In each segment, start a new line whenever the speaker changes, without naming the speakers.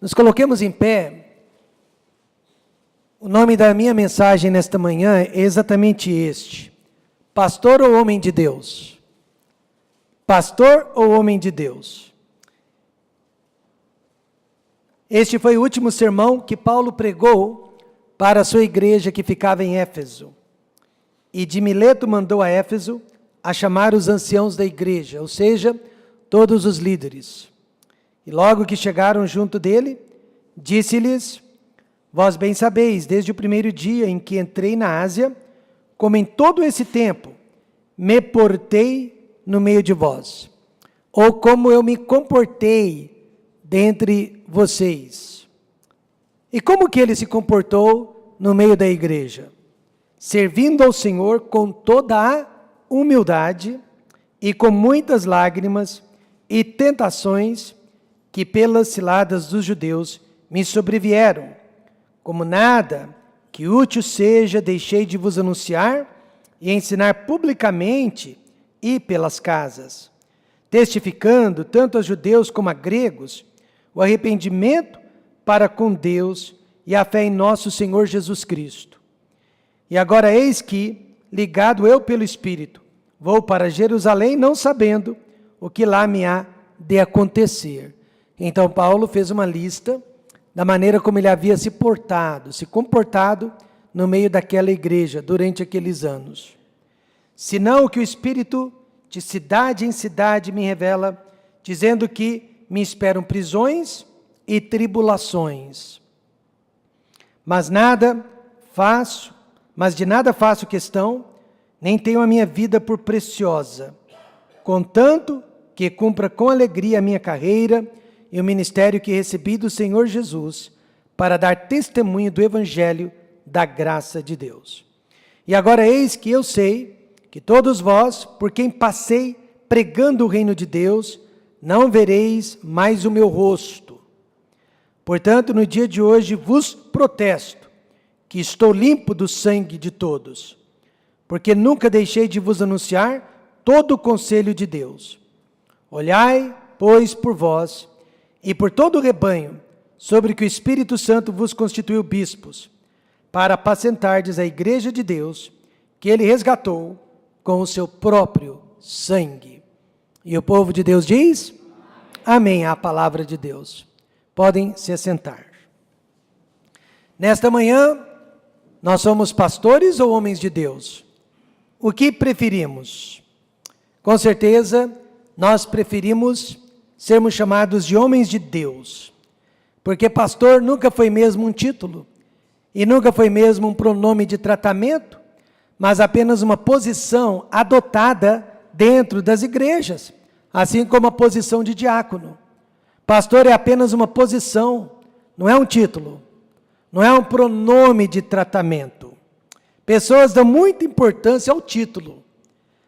Nos coloquemos em pé. O nome da minha mensagem nesta manhã é exatamente este: Pastor ou homem de Deus? Pastor ou homem de Deus? Este foi o último sermão que Paulo pregou para a sua igreja que ficava em Éfeso. E de Mileto mandou a Éfeso a chamar os anciãos da igreja, ou seja, todos os líderes. E logo que chegaram junto dele, disse-lhes: vós bem sabeis, desde o primeiro dia em que entrei na Ásia, como em todo esse tempo me portei no meio de vós, ou como eu me comportei dentre vocês. E como que ele se comportou no meio da igreja? Servindo ao Senhor com toda a humildade e com muitas lágrimas e tentações que pelas ciladas dos judeus me sobrevieram. Como nada que útil seja, deixei de vos anunciar e ensinar publicamente e pelas casas, testificando tanto a judeus como a gregos o arrependimento para com Deus e a fé em nosso Senhor Jesus Cristo. E agora eis que, ligado eu pelo Espírito, vou para Jerusalém, não sabendo o que lá me há de acontecer. Então Paulo fez uma lista da maneira como ele havia se comportado no meio daquela igreja durante aqueles anos. Senão o que o Espírito de cidade em cidade me revela, dizendo que me esperam prisões e tribulações. Mas de nada faço questão, nem tenho a minha vida por preciosa, contanto que cumpra com alegria a minha carreira e o ministério que recebi do Senhor Jesus, para dar testemunho do Evangelho da graça de Deus. E agora eis que eu sei que todos vós, por quem passei pregando o reino de Deus, não vereis mais o meu rosto. Portanto, no dia de hoje vos protesto, que estou limpo do sangue de todos, porque nunca deixei de vos anunciar todo o conselho de Deus. Olhai, pois, por vós e por todo o rebanho, sobre que o Espírito Santo vos constituiu bispos, para apacentardes a igreja de Deus, que ele resgatou com o seu próprio sangue. E o povo de Deus diz: amém, à palavra de Deus. Podem se assentar. Nesta manhã, nós somos pastores ou homens de Deus? O que preferimos? Com certeza, nós preferimos sermos chamados de homens de Deus, porque pastor nunca foi mesmo um título, e nunca foi mesmo um pronome de tratamento, mas apenas uma posição adotada dentro das igrejas, assim como a posição de diácono. Pastor é apenas uma posição, não é um título, não é um pronome de tratamento. Pessoas dão muita importância ao título,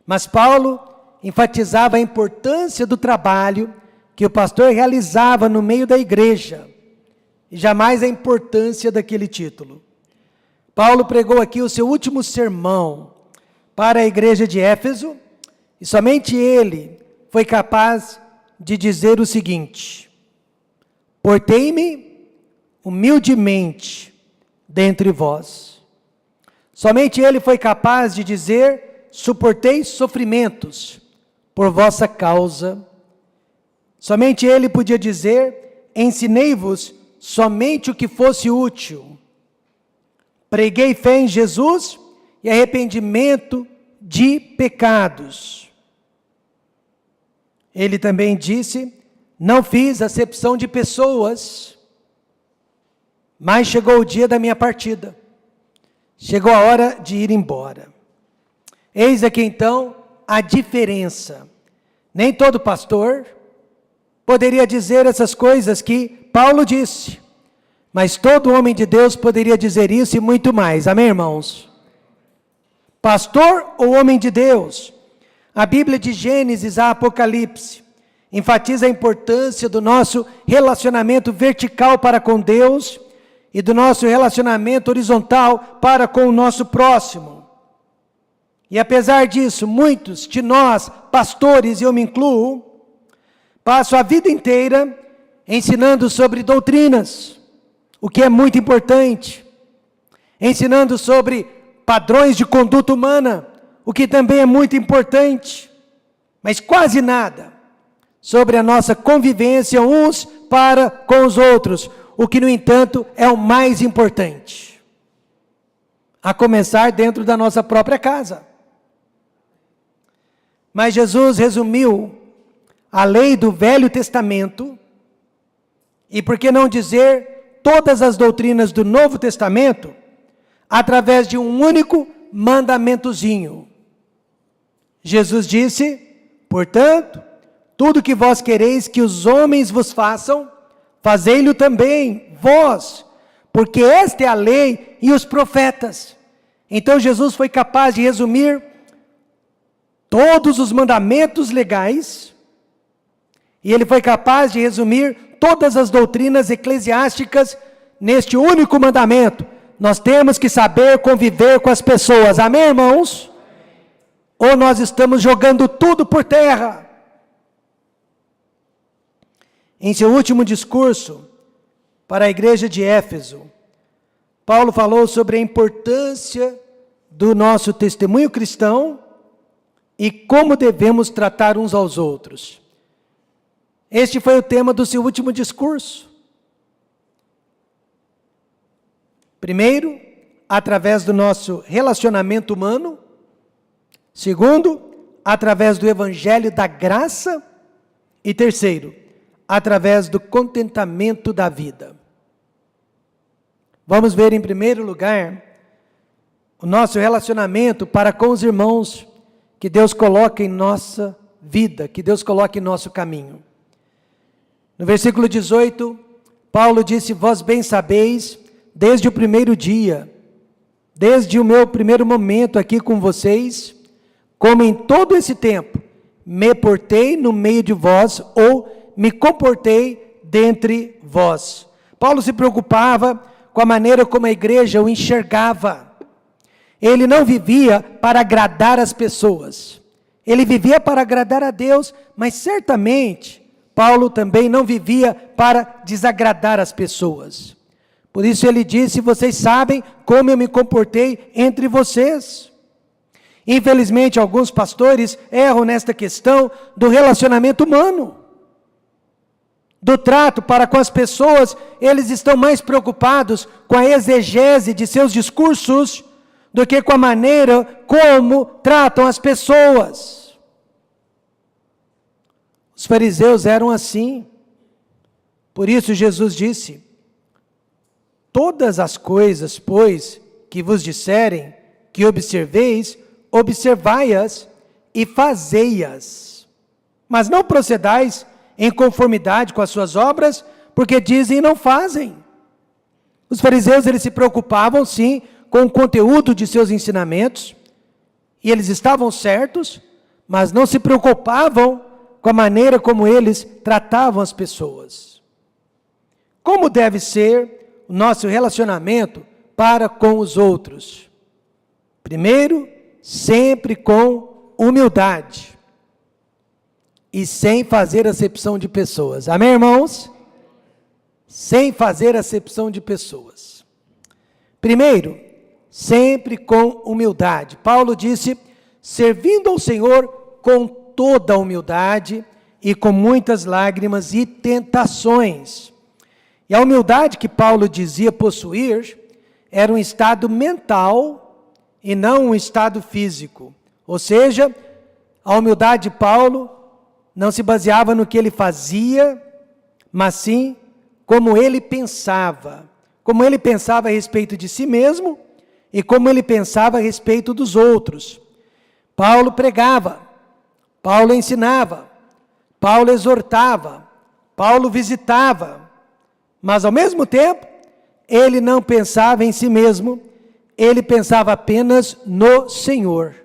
mas Paulo enfatizava a importância do trabalho que o pastor realizava no meio da igreja, e jamais a importância daquele título. Paulo pregou aqui o seu último sermão para a igreja de Éfeso, e somente ele foi capaz de dizer o seguinte: portei-me humildemente dentre vós. Somente ele foi capaz de dizer: suportei sofrimentos por vossa causa. Somente ele podia dizer: ensinei-vos somente o que fosse útil. Preguei fé em Jesus e arrependimento de pecados. Ele também disse: não fiz acepção de pessoas, mas chegou o dia da minha partida. Chegou a hora de ir embora. Eis aqui então a diferença. Nem todo pastor poderia dizer essas coisas que Paulo disse, mas todo homem de Deus poderia dizer isso e muito mais. Amém, irmãos? Pastor ou homem de Deus? A Bíblia de Gênesis a Apocalipse enfatiza a importância do nosso relacionamento vertical para com Deus e do nosso relacionamento horizontal para com o nosso próximo. E apesar disso, muitos de nós, pastores, e eu me incluo, passam a vida inteira ensinando sobre doutrinas, o que é muito importante, ensinando sobre padrões de conduta humana, o que também é muito importante, mas quase nada sobre a nossa convivência uns para com os outros, o que, no entanto, é o mais importante, a começar dentro da nossa própria casa. Mas Jesus resumiu a lei do Velho Testamento, e por que não dizer todas as doutrinas do Novo Testamento, através de um único mandamentozinho. Jesus disse: portanto, tudo que vós quereis que os homens vos façam, fazei-lo também vós, porque esta é a lei e os profetas. Então Jesus foi capaz de resumir todos os mandamentos legais, e ele foi capaz de resumir todas as doutrinas eclesiásticas neste único mandamento: nós temos que saber conviver com as pessoas. Amém, irmãos? Ou nós estamos jogando tudo por terra? Em seu último discurso para a igreja de Éfeso, Paulo falou sobre a importância do nosso testemunho cristão e como devemos tratar uns aos outros. Este foi o tema do seu último discurso. Primeiro, através do nosso relacionamento humano. Segundo, através do evangelho da graça. E terceiro, através do contentamento da vida. Vamos ver em primeiro lugar o nosso relacionamento para com os irmãos que Deus coloca em nossa vida, que Deus coloca em nosso caminho. No versículo 18, Paulo disse: vós bem sabeis, desde o primeiro dia, desde o meu primeiro momento aqui com vocês, como em todo esse tempo, me portei no meio de vós, ou me comportei dentre vós. Paulo se preocupava com a maneira como a igreja o enxergava. Ele não vivia para agradar as pessoas, ele vivia para agradar a Deus, mas certamente Paulo também não vivia para desagradar as pessoas. Por isso ele disse: vocês sabem como eu me comportei entre vocês. Infelizmente, alguns pastores erram nesta questão do relacionamento humano, do trato para com as pessoas. Eles estão mais preocupados com a exegese de seus discursos do que com a maneira como tratam as pessoas. Os fariseus eram assim. Por isso Jesus disse: todas as coisas, pois, que vos disserem que observeis, observai-as e fazei-as. Mas não procedais em conformidade com as suas obras, porque dizem e não fazem. Os fariseus, eles se preocupavam sim com o conteúdo de seus ensinamentos, e eles estavam certos, mas não se preocupavam com a maneira como eles tratavam as pessoas. Como deve ser o nosso relacionamento para com os outros? Primeiro, sempre com humildade e sem fazer acepção de pessoas. Amém, irmãos? Sem fazer acepção de pessoas. Primeiro, sempre com humildade. Paulo disse: servindo ao Senhor com toda a humildade e com muitas lágrimas e tentações. E a humildade que Paulo dizia possuir era um estado mental e não um estado físico. Ou seja, a humildade de Paulo não se baseava no que ele fazia, mas sim como ele pensava. Como ele pensava a respeito de si mesmo e como ele pensava a respeito dos outros. Paulo pregava, Paulo ensinava, Paulo exortava, Paulo visitava, mas ao mesmo tempo, ele não pensava em si mesmo, ele pensava apenas no Senhor.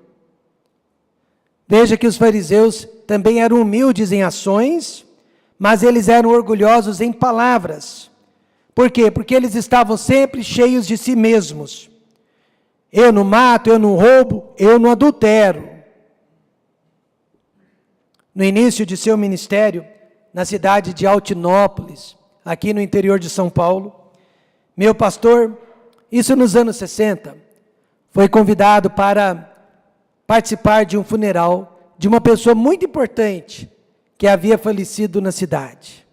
Veja que os fariseus também eram humildes em ações, mas eles eram orgulhosos em palavras. Por quê? Porque eles estavam sempre cheios de si mesmos. Eu não mato, eu não roubo, eu não adultero. No início de seu ministério, na cidade de Altinópolis, aqui no interior de São Paulo. Meu pastor, isso nos anos 60, foi convidado para participar de um funeral de uma pessoa muito importante que havia falecido na cidade.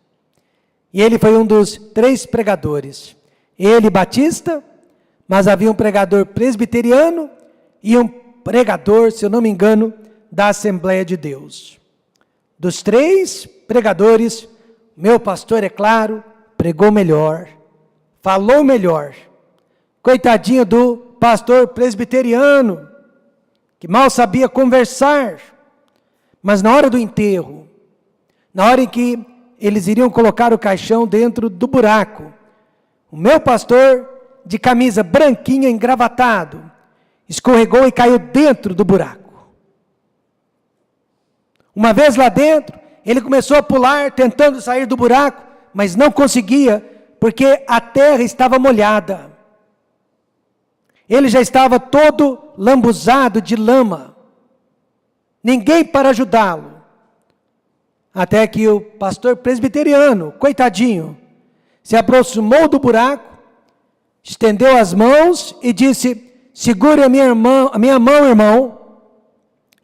E ele foi um dos 3 pregadores. Ele, batista, mas havia um pregador presbiteriano e um pregador, se eu não me engano, da Assembleia de Deus. Dos 3 pregadores, meu pastor, é claro, pregou melhor, falou melhor. Coitadinho do pastor presbiteriano, que mal sabia conversar. Mas na hora do enterro, na hora em que eles iriam colocar o caixão dentro do buraco, o meu pastor, de camisa branquinha, engravatado, escorregou e caiu dentro do buraco. Uma vez lá dentro, ele começou a pular, tentando sair do buraco, mas não conseguia, porque a terra estava molhada. Ele já estava todo lambuzado de lama. Ninguém para ajudá-lo. Até que o pastor presbiteriano, coitadinho, se aproximou do buraco, estendeu as mãos e disse: segure a minha mão, irmão.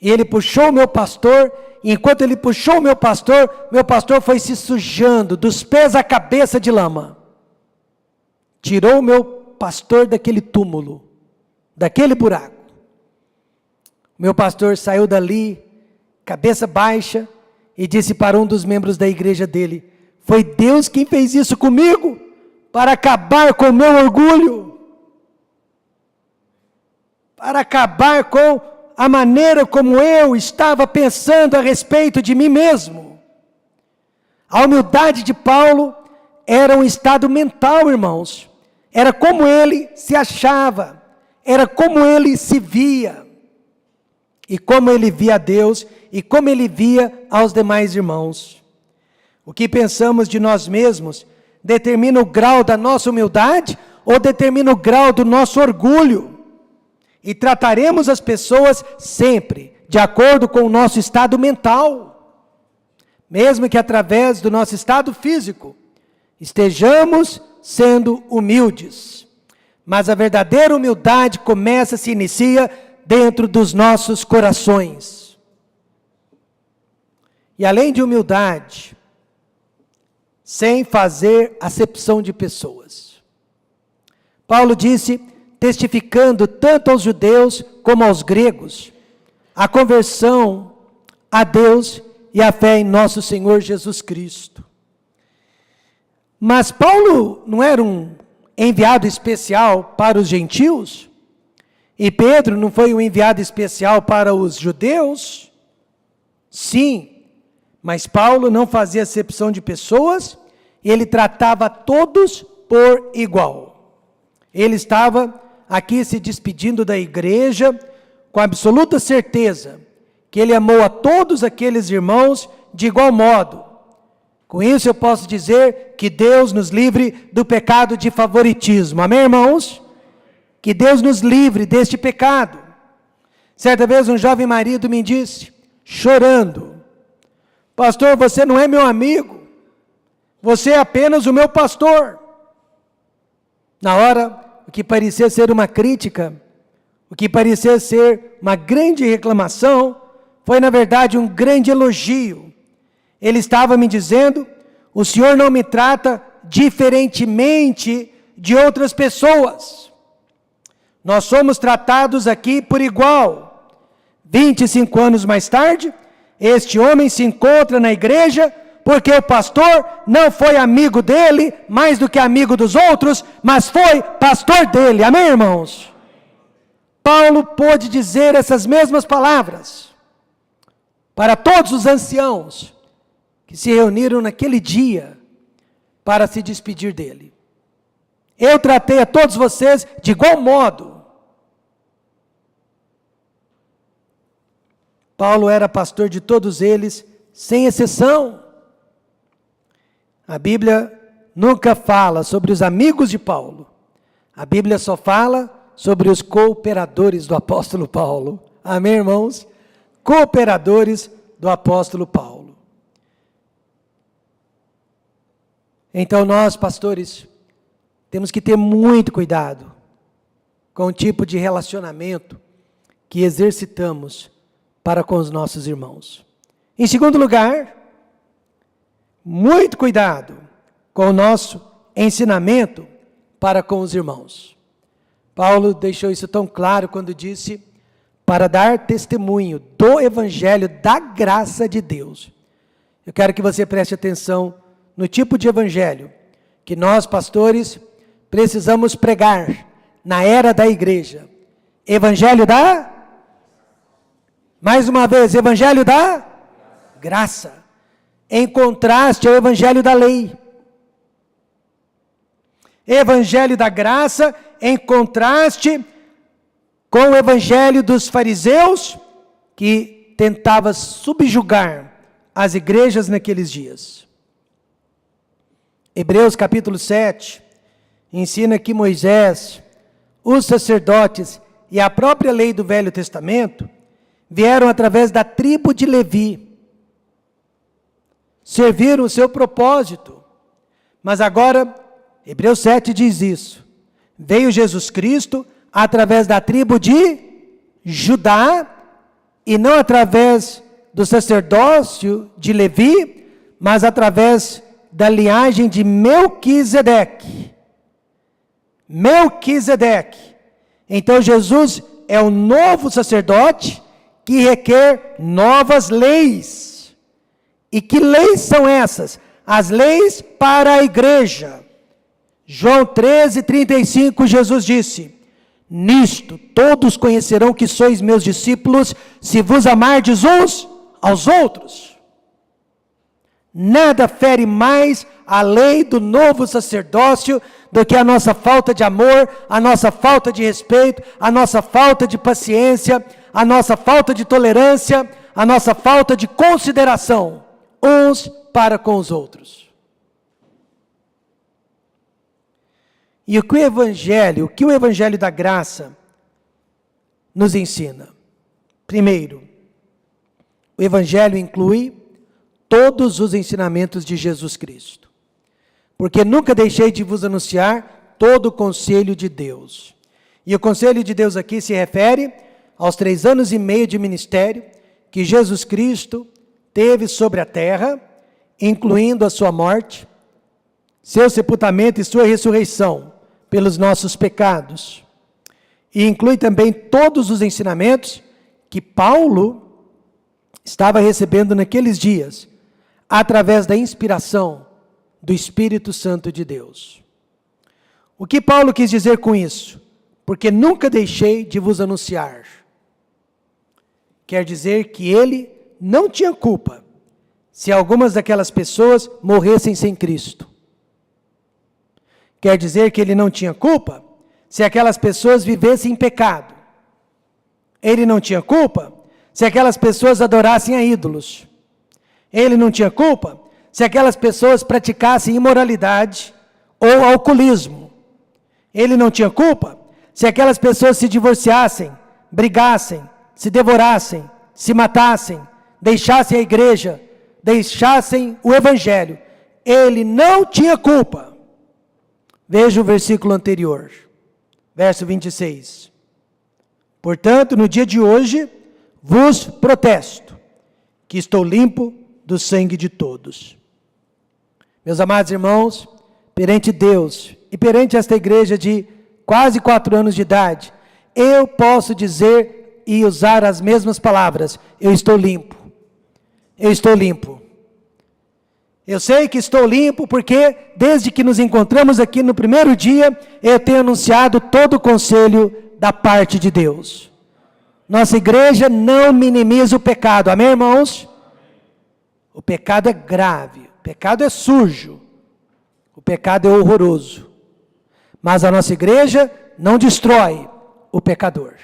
E ele puxou o meu pastor, e enquanto ele puxou o meu pastor foi se sujando dos pés à cabeça de lama. Tirou o meu pastor daquele túmulo, daquele buraco. O meu pastor saiu dali, cabeça baixa, e disse para um dos membros da igreja dele: foi Deus quem fez isso comigo, para acabar com o meu orgulho, para acabar com a maneira como eu estava pensando a respeito de mim mesmo. A humildade de Paulo era um estado mental, irmãos. Era como ele se achava, era como ele se via, e como ele via a Deus, e como ele via aos demais irmãos. O que pensamos de nós mesmos determina o grau da nossa humildade ou determina o grau do nosso orgulho. E trataremos as pessoas sempre de acordo com o nosso estado mental, mesmo que através do nosso estado físico estejamos sendo humildes. Mas a verdadeira humildade se inicia dentro dos nossos corações. E além de humildade, sem fazer acepção de pessoas. Paulo disse, testificando tanto aos judeus como aos gregos, a conversão a Deus e a fé em nosso Senhor Jesus Cristo. Mas Paulo não era um enviado especial para os gentios? E Pedro não foi um enviado especial para os judeus? Sim, mas Paulo não fazia acepção de pessoas, e ele tratava todos por igual. Ele estava aqui se despedindo da igreja, com absoluta certeza, que ele amou a todos aqueles irmãos de igual modo. Com isso eu posso dizer que Deus nos livre do pecado de favoritismo. Amém, irmãos? Que Deus nos livre deste pecado. Certa vez um jovem marido me disse, chorando, pastor, você não é meu amigo, você é apenas o meu pastor. Na hora, o que parecia ser uma crítica, o que parecia ser uma grande reclamação, foi na verdade um grande elogio. Ele estava me dizendo, o Senhor não me trata diferentemente de outras pessoas. Nós somos tratados aqui por igual. 25 anos mais tarde, este homem se encontra na igreja, porque o pastor não foi amigo dele, mais do que amigo dos outros, mas foi pastor dele. Amém, irmãos? Paulo pôde dizer essas mesmas palavras para todos os anciãos que se reuniram naquele dia para se despedir dele. Eu tratei a todos vocês de igual modo. Paulo era pastor de todos eles, sem exceção. A Bíblia nunca fala sobre os amigos de Paulo. A Bíblia só fala sobre os cooperadores do apóstolo Paulo. Amém, irmãos? Cooperadores do apóstolo Paulo. Então nós, pastores, temos que ter muito cuidado com o tipo de relacionamento que exercitamos para com os nossos irmãos. Em segundo lugar, muito cuidado com o nosso ensinamento para com os irmãos. Paulo deixou isso tão claro quando disse: para dar testemunho do evangelho da graça de Deus. Eu quero que você preste atenção no tipo de evangelho que nós, pastores, precisamos pregar na era da igreja. Evangelho da... Mais uma vez, evangelho da graça. Em contraste ao evangelho da lei. Evangelho da graça em contraste com o evangelho dos fariseus, que tentava subjugar as igrejas naqueles dias. Hebreus capítulo 7 ensina que Moisés, os sacerdotes e a própria lei do Velho Testamento vieram através da tribo de Levi, serviram o seu propósito, mas agora, Hebreus 7 diz isso, veio Jesus Cristo através da tribo de Judá, e não através do sacerdócio de Levi, mas através da linhagem de Melquisedeque. Melquisedeque. Então Jesus é o novo sacerdote que requer novas leis. E que leis são essas? As leis para a igreja. João 13:35, Jesus disse: nisto todos conhecerão que sois meus discípulos, se vos amardes uns aos outros. Nada fere mais a lei do novo sacerdócio do que a nossa falta de amor, a nossa falta de respeito, a nossa falta de paciência, a nossa falta de tolerância, a nossa falta de consideração uns para com os outros. E o que o evangelho da graça nos ensina? Primeiro, o evangelho inclui todos os ensinamentos de Jesus Cristo. Porque nunca deixei de vos anunciar todo o conselho de Deus. E o conselho de Deus aqui se refere aos 3 anos e meio de ministério que Jesus Cristo teve sobre a terra, incluindo a sua morte, seu sepultamento e sua ressurreição pelos nossos pecados. E inclui também todos os ensinamentos que Paulo estava recebendo naqueles dias, através da inspiração do Espírito Santo de Deus. O que Paulo quis dizer com isso? Porque nunca deixei de vos anunciar. Quer dizer que ele não tinha culpa se algumas daquelas pessoas morressem sem Cristo. Quer dizer que ele não tinha culpa se aquelas pessoas vivessem em pecado. Ele não tinha culpa se aquelas pessoas adorassem a ídolos. Ele não tinha culpa se aquelas pessoas praticassem imoralidade ou alcoolismo. Ele não tinha culpa se aquelas pessoas se divorciassem, brigassem, se devorassem, se matassem, deixassem a igreja, deixassem o evangelho. Ele não tinha culpa. Veja o versículo anterior, verso 26. Portanto, no dia de hoje, vos protesto, que estou limpo do sangue de todos. Meus amados irmãos, perante Deus e perante esta igreja de quase 4 anos de idade, eu posso dizer e usar as mesmas palavras: eu estou limpo. Eu estou limpo. Eu sei que estou limpo porque, desde que nos encontramos aqui no primeiro dia, eu tenho anunciado todo o conselho da parte de Deus. Nossa igreja não minimiza o pecado, amém, irmãos? O pecado é grave, o pecado é sujo, o pecado é horroroso. Mas a nossa igreja não destrói o pecador.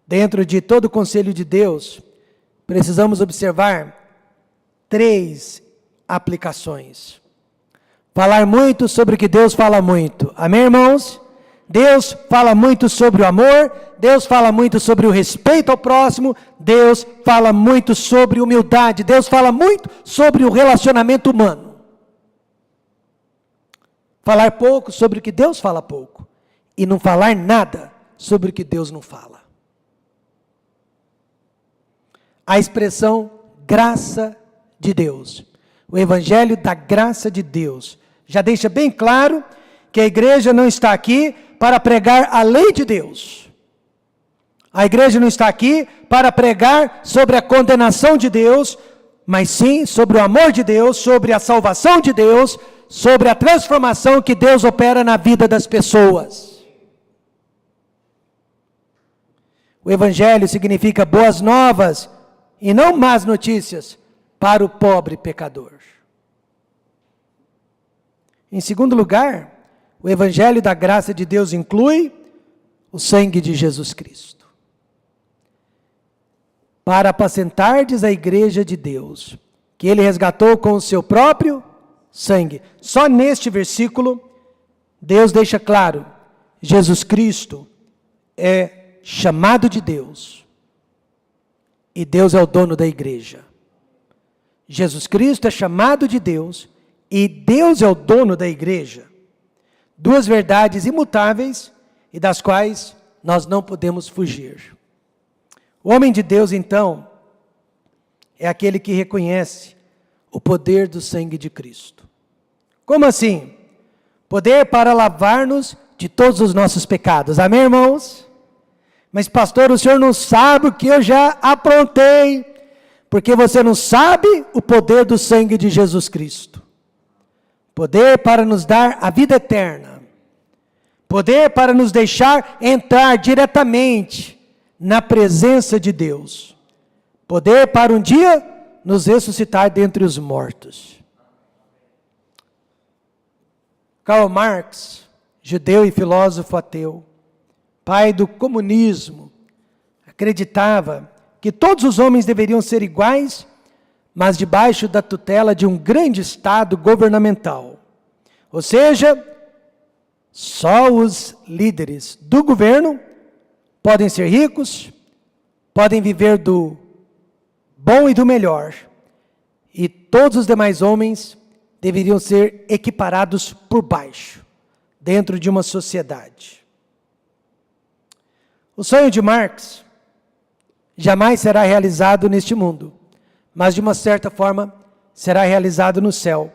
Dentro de todo o conselho de Deus, precisamos observar 3 aplicações. Falar muito sobre o que Deus fala muito. Amém, irmãos? Deus fala muito sobre o amor, Deus fala muito sobre o respeito ao próximo, Deus fala muito sobre humildade, Deus fala muito sobre o relacionamento humano. Falar pouco sobre o que Deus fala pouco, e não falar nada sobre o que Deus não fala. A expressão graça de Deus, o evangelho da graça de Deus, já deixa bem claro que a igreja não está aqui para pregar a lei de Deus. A igreja não está aqui para pregar sobre a condenação de Deus, mas sim sobre o amor de Deus, sobre a salvação de Deus, sobre a transformação que Deus opera na vida das pessoas. O evangelho significa boas novas e não más notícias para o pobre pecador. Em segundo lugar, o evangelho da graça de Deus inclui o sangue de Jesus Cristo. Para apacentardes a igreja de Deus, que ele resgatou com o seu próprio sangue. Só neste versículo, Deus deixa claro, Jesus Cristo é chamado de Deus, e Deus é o dono da igreja. Jesus Cristo é chamado de Deus, e Deus é o dono da igreja. Duas verdades imutáveis, e das quais nós não podemos fugir. O homem de Deus, então, é aquele que reconhece o poder do sangue de Cristo. Como assim? Poder para lavar-nos de todos os nossos pecados. Amém, irmãos? Mas pastor, o senhor não sabe o que eu já aprontei, porque você não sabe o poder do sangue de Jesus Cristo. Poder para nos dar a vida eterna. Poder para nos deixar entrar diretamente na presença de Deus. Poder para um dia nos ressuscitar dentre os mortos. Karl Marx, judeu e filósofo ateu, pai do comunismo, acreditava que todos os homens deveriam ser iguais, mas debaixo da tutela de um grande Estado governamental. Ou seja, só os líderes do governo podem ser ricos, podem viver do bom e do melhor, e todos os demais homens deveriam ser equiparados por baixo, dentro de uma sociedade. O sonho de Marx jamais será realizado neste mundo, mas de uma certa forma será realizado no céu,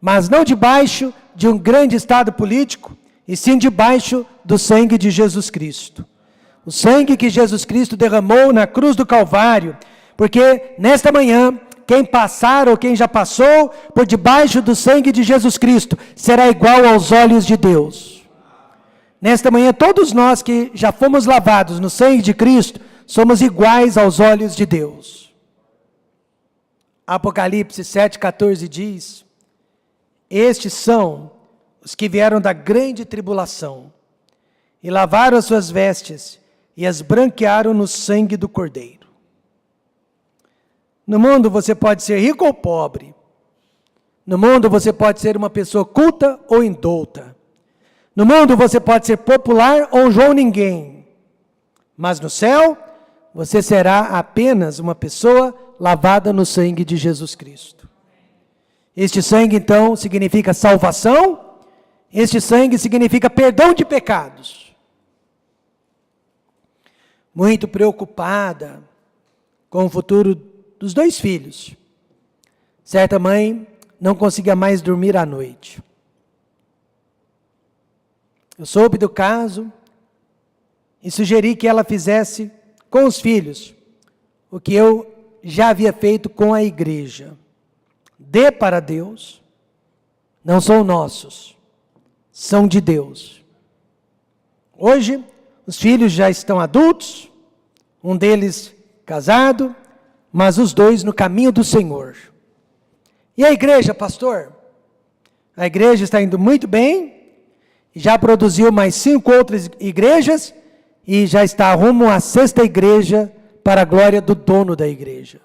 mas não debaixo de um grande estado político, e sim debaixo do sangue de Jesus Cristo. O sangue que Jesus Cristo derramou na cruz do Calvário, porque nesta manhã, quem passar ou quem já passou por debaixo do sangue de Jesus Cristo, será igual aos olhos de Deus. Nesta manhã, todos nós que já fomos lavados no sangue de Cristo, somos iguais aos olhos de Deus. Apocalipse 7,14 diz, estes são os que vieram da grande tribulação, e lavaram as suas vestes, e as branquearam no sangue do Cordeiro. No mundo você pode ser rico ou pobre. No mundo você pode ser uma pessoa culta ou indouta. No mundo você pode ser popular ou um João Ninguém. Mas no céu, você será apenas uma pessoa lavada no sangue de Jesus Cristo. Este sangue então significa salvação. Este sangue significa perdão de pecados. Muito preocupada com o futuro dos 2 filhos. Certa mãe não conseguia mais dormir à noite. Eu soube do caso e sugeri que ela fizesse com os filhos o que eu já havia feito com a igreja. Dê para Deus, não são nossos, são de Deus. Hoje, os filhos já estão adultos, um deles casado, mas os 2 no caminho do Senhor. E a igreja, pastor? A igreja está indo muito bem, já produziu mais 5 outras igrejas, e já está rumo à 6ª igreja, para a glória do dono da igreja.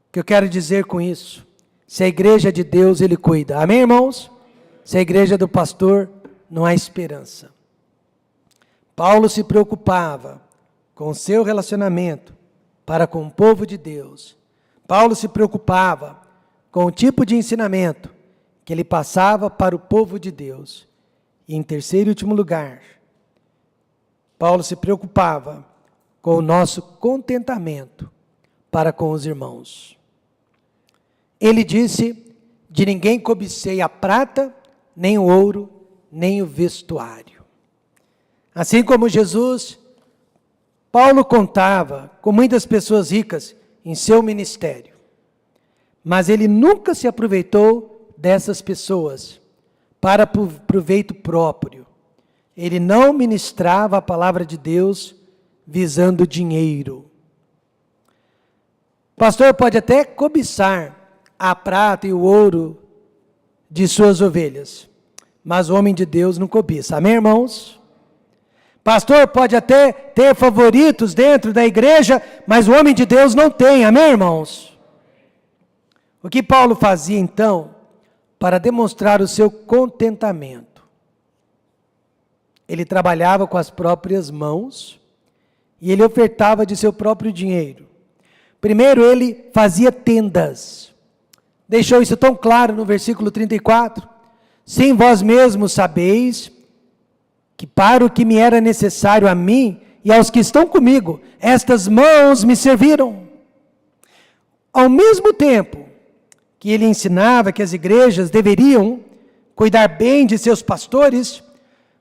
O que eu quero dizer com isso? Se a igreja é de Deus, Ele cuida. Amém, irmãos? Se a igreja é do pastor, não há esperança. Paulo se preocupava com o seu relacionamento para com o povo de Deus. Paulo se preocupava com o tipo de ensinamento que ele passava para o povo de Deus. E em terceiro e último lugar, Paulo se preocupava com o nosso contentamento para com os irmãos. Ele disse: de ninguém cobicei a prata, nem o ouro, nem o vestuário. Assim como Jesus, Paulo contava com muitas pessoas ricas em seu ministério, mas ele nunca se aproveitou dessas pessoas para proveito próprio. Ele não ministrava a palavra de Deus visando dinheiro. O pastor pode até cobiçar a prata e o ouro de suas ovelhas, mas o homem de Deus não cobiça. Amém, irmãos? Pastor pode até ter favoritos dentro da igreja, mas o homem de Deus não tem. Amém, irmãos? O que Paulo fazia então para demonstrar o seu contentamento? Ele trabalhava com as próprias mãos e ele ofertava de seu próprio dinheiro. Primeiro, ele fazia tendas. Deixou isso tão claro no versículo 34. Sim, vós mesmos sabeis que para o que me era necessário a mim e aos que estão comigo, estas mãos me serviram. Ao mesmo tempo que ele ensinava que as igrejas deveriam cuidar bem de seus pastores,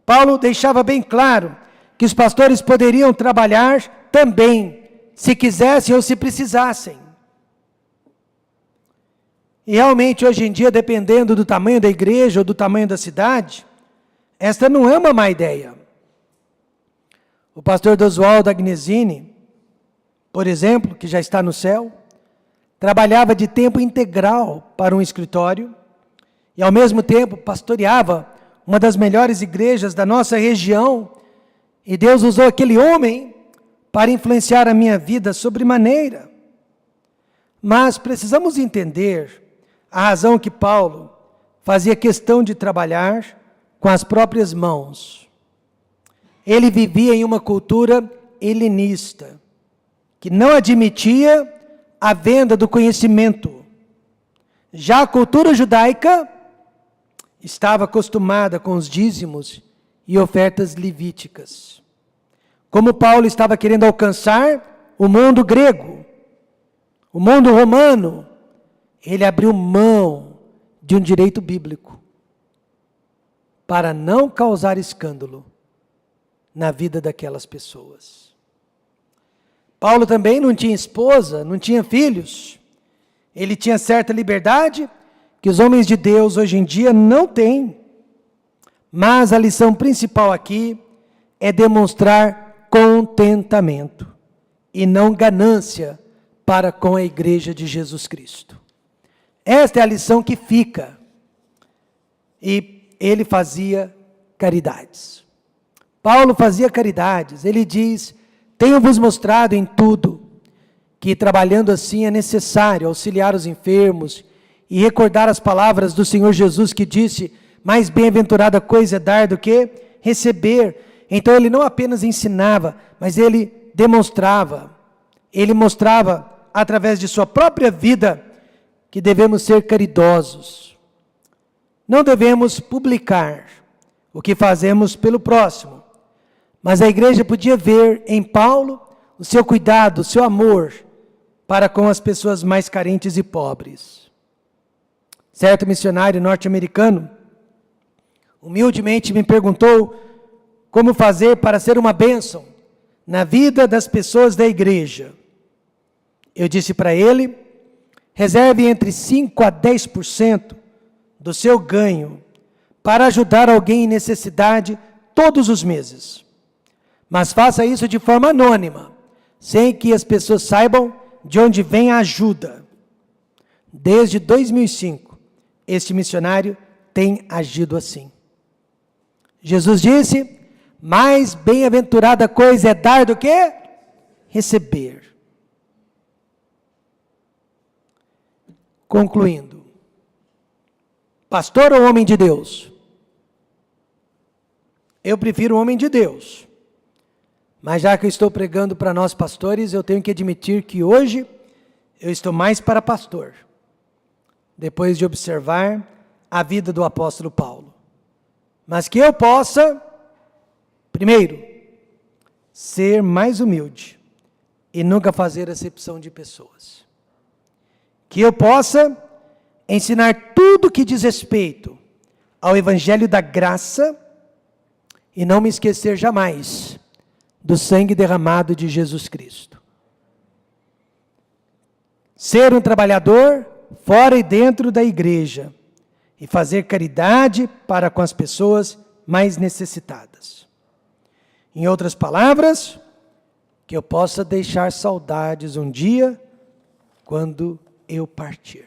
Paulo deixava bem claro que os pastores poderiam trabalhar também, se quisessem ou se precisassem. E realmente, hoje em dia, dependendo do tamanho da igreja ou do tamanho da cidade, esta não é uma má ideia. O pastor Oswaldo Agnesini, por exemplo, que já está no céu, trabalhava de tempo integral para um escritório e, ao mesmo tempo, pastoreava uma das melhores igrejas da nossa região, e Deus usou aquele homem para influenciar a minha vida sobremaneira. Mas precisamos entender a razão que Paulo fazia questão de trabalhar com as próprias mãos. Ele vivia em uma cultura helenista, que não admitia a venda do conhecimento. Já a cultura judaica estava acostumada com os dízimos e ofertas levíticas. Como Paulo estava querendo alcançar o mundo grego, o mundo romano, ele abriu mão de um direito bíblico para não causar escândalo na vida daquelas pessoas. Paulo também não tinha esposa, não tinha filhos. Ele tinha certa liberdade que os homens de Deus hoje em dia não têm. Mas a lição principal aqui é demonstrar contentamento e não ganância para com a igreja de Jesus Cristo. Esta é a lição que fica. E ele fazia caridades. Paulo fazia caridades. Ele diz: tenho-vos mostrado em tudo que trabalhando assim é necessário auxiliar os enfermos e recordar as palavras do Senhor Jesus que disse: mais bem-aventurada coisa é dar do que receber. Então ele não apenas ensinava, mas ele demonstrava. Ele mostrava através de sua própria vida que devemos ser caridosos. Não devemos publicar o que fazemos pelo próximo, mas a igreja podia ver em Paulo o seu cuidado, o seu amor para com as pessoas mais carentes e pobres. Certo missionário norte-americano humildemente me perguntou como fazer para ser uma bênção na vida das pessoas da igreja. Eu disse para ele: reserve entre 5 a 10% do seu ganho para ajudar alguém em necessidade todos os meses. Mas faça isso de forma anônima, sem que as pessoas saibam de onde vem a ajuda. Desde 2005, este missionário tem agido assim. Jesus disse: mais bem-aventurada coisa é dar do que receber. Concluindo, pastor ou homem de Deus? Eu prefiro o homem de Deus. Mas já que eu estou pregando para nós pastores, eu tenho que admitir que hoje eu estou mais para pastor, depois de observar a vida do apóstolo Paulo. Mas que eu possa, primeiro, ser mais humilde e nunca fazer acepção de pessoas. Que eu possa ensinar tudo que diz respeito ao evangelho da graça e não me esquecer jamais do sangue derramado de Jesus Cristo. Ser um trabalhador fora e dentro da igreja e fazer caridade para com as pessoas mais necessitadas. Em outras palavras, que eu possa deixar saudades um dia quando eu partir.